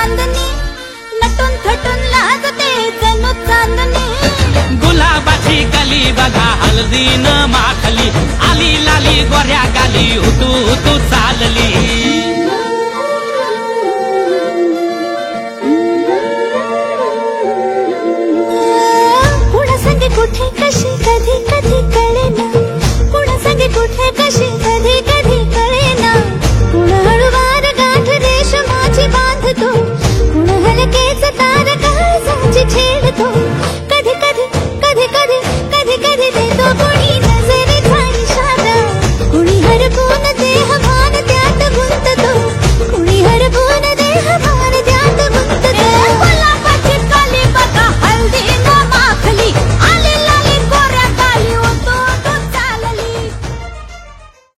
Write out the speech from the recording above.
चांदणी नटून थटून लाजते जणू चांदणी गुलाबाची कली बघा हळदीन माखली आली लाली गोऱ्या गाली हुतू हुतू चालली कुठे कशी कधी कधी कळेना कुणा संगे कुठे कशी कधी कधी कळेना कुण हळूवार गाठ रेशमाची बांधतो कुण हलकेच